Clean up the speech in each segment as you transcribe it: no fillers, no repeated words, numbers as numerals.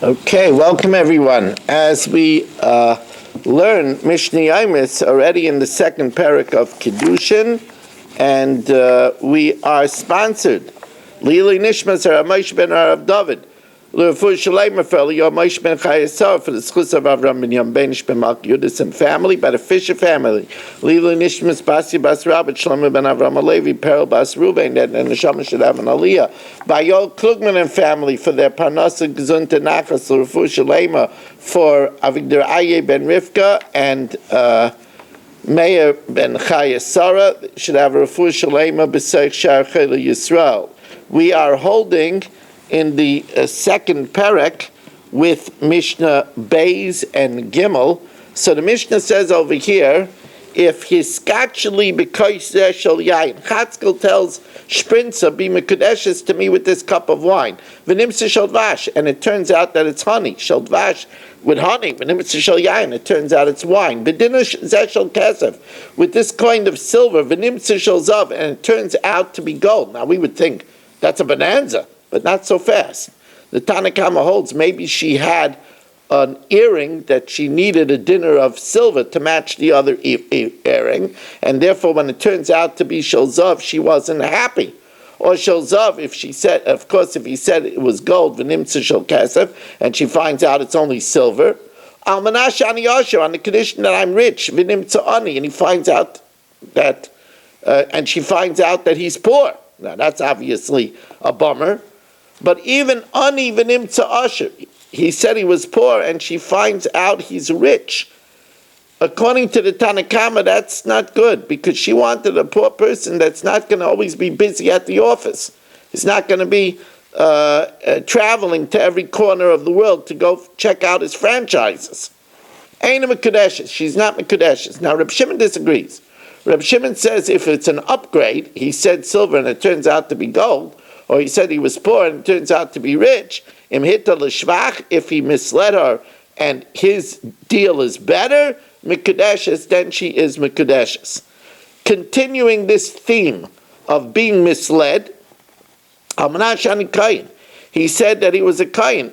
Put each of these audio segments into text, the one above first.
Okay, welcome everyone. As we learn Mishna Yomis already in the second parak of Kiddushin, and we are sponsored. Lili Nishmas Moshe ben Arav David. L'Refuah Shalema for Moshe ben Chayesar for the schus of Avram ben Yom ben Malk Yudis and family, by the Fisher family. Lili Nishmas Basi Bas Rabbi Shlomo ben Avram Alevi, Perel Bas Ruben, and the Neshama should have an Aliyah. By Yol Klugman and family for their Parnasa Gezun Tenachas, L'Refuah Shalema for Avigdor Aye ben Rivka and Meir ben Chayesara should have a Refuah Shalema b'Seich Shar Chayla Yisrael. We are holding in the second parak with Mishnah Beis and Gimel. So the Mishnah says over here, if hiskachli b'koiseh shel yain, Chatzkel tells Shprinza, be mekudeshes to me with this cup of wine. V'nimtza shel dvash, and it turns out that it's honey. Shel dvash with honey. V'nimtza shel yain, it turns out it's wine. V'dinu zeh shel kesef, with this kind of silver. V'nimtza shel zav, and it turns out to be gold. Now we would think that's a bonanza, but not so fast. The Tanna Kama holds maybe she had an earring that she needed a dinner of silver to match the other earring, and therefore when it turns out to be Sholzav, she wasn't happy. Or Sholzav, if she said, of course, if he said it was gold, v'nimtza shel kesef, and she finds out it's only silver, al manash ani yasher, on the condition that I'm rich, v'nimtza ani, and he finds out that, and she finds out that he's poor. Now that's obviously a bummer. But even ani v'nimtza asher, he said he was poor, and she finds out he's rich. According to the Tanna Kama, that's not good, because she wanted a poor person that's not going to always be busy at the office. He's not going to be traveling to every corner of the world to go check out his franchises. Ain't a Mekudeshes. She's not Mekudeshes. Now, Reb Shimon disagrees. Reb Shimon says if it's an upgrade, he said silver and it turns out to be gold, or he said he was poor and it turns out to be rich, im hita l'shvach, if he misled her and his deal is better, Mekudeshes, then she is Mekudeshes. Continuing this theme of being misled, Amanash Kain, he said that he was a Kain,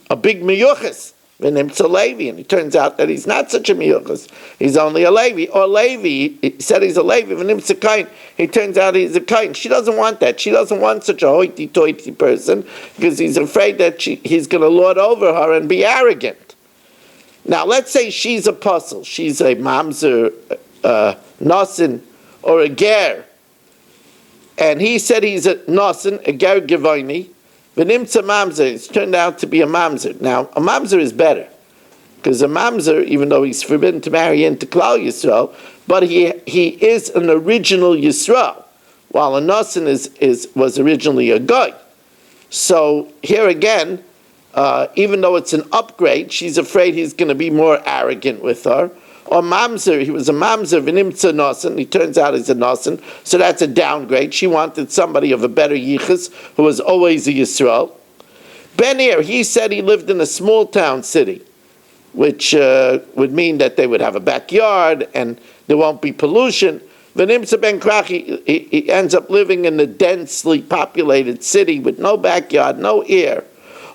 a big miyuchas, v'nimtza Levi, and it turns out that he's not such a miyuchas, he's only a Levi, or Levi, he said he's a Levi, v'nimtza Kain, he turns out he's a Kain. She doesn't want that. She doesn't want such a hoity-toity person, because he's afraid that he's going to lord over her and be arrogant. Now, let's say she's a puzzle. She's a mamzer, nosin, or a ger. And he said he's a nosin, a ger gevoni. V'nimtza mamzer, it's turned out to be a mamzer. Now, a mamzer is better, because a mamzer, even though he's forbidden to marry into Klal Yisrael, but he is an original Yisrael, while a nosin was originally a goy. So here again, even though it's an upgrade, she's afraid he's going to be more arrogant with her. Or mamzer, he was a mamzer, v'nimtza nosin, he turns out he's a nosin, so that's a downgrade. She wanted somebody of a better yichus, who was always a Yisrael. Ben-Ir, he said he lived in a small town city, which would mean that they would have a backyard and there won't be pollution. V'nimtza ben krach, he ends up living in a densely populated city with no backyard, no air.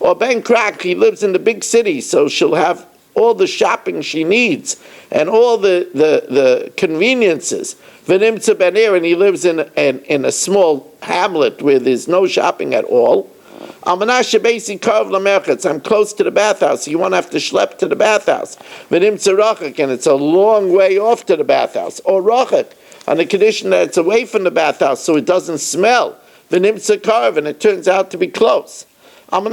Or Ben Krak, he lives in the big city, so she'll have all the shopping she needs and all the conveniences. V'nimtza Ben-Ir, and he lives in a small hamlet where there's no shopping at all. Almanasha Beisi Karv Lamerchetz, I'm close to the bathhouse, so you won't have to schlep to the bathhouse. V'nimtza Rachak, and it's a long way off to the bathhouse. Or Rachak, on the condition that it's away from the bathhouse so it doesn't smell. V'nimtza Karv, and it turns out to be close. On the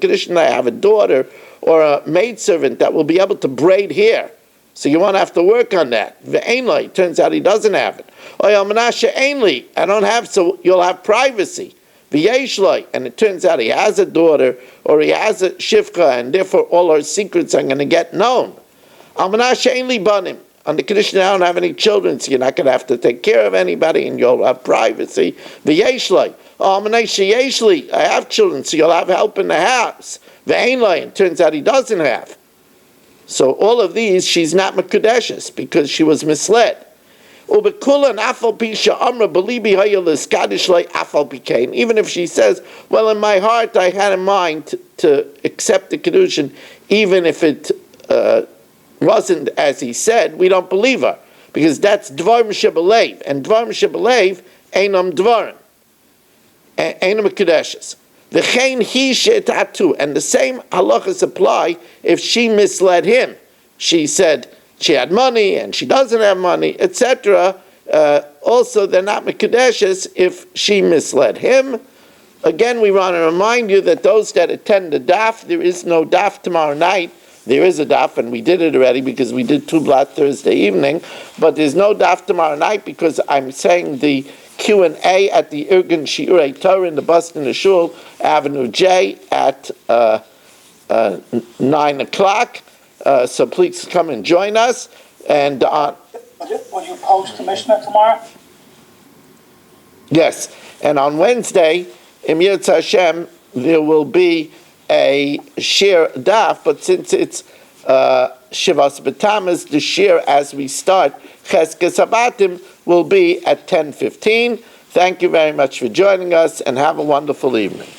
condition that I have a daughter or a maidservant that will be able to braid hair. So you won't have to work on that. Ve'enli, turns out he doesn't have it. I don't have, so you'll have privacy. Ve'yeshloi, and it turns out he has a daughter or he has a shivcha, and therefore all her secrets are going to get known. On the condition that I don't have any children, so you're not going to have to take care of anybody and you'll have privacy. Ve'yeshloi, I have children, so you'll have help in the house. Ve'enloi, turns out he doesn't have. So all of these, she's not Mekudeshes because she was misled. Even if she says, well, in my heart I had in mind to accept the Kiddushin, even if it wasn't as he said, we don't believe her. Because that's Dvarim Shebelev. And Dvarim Shebelev, Einam Dvarim. Einam Kedeshes. The Chain He She'tatu. And the same halachas apply if she misled him. She said she had money and she doesn't have money, etc. Also, they're not Mekadeshes if she misled him. Again, we want to remind you that those that attend the daf, there is no daf tomorrow night. There is a daf, and we did it already because we did 2 blot Thursday evening, but there's no daf tomorrow night because I'm saying the Q&A at the Irgun Shiurei Torah in the Boston Shul, Avenue J at 9 o'clock. So please come and join us. And will you post the Mishna tomorrow? Yes, and on Wednesday, Im Yirtzeh Hashem, there will be a shir daf, but since it's Shivas B'Tammuz, the shir as we start Cheskes Habatim will be at 10:15. Thank you very much for joining us, and have a wonderful evening.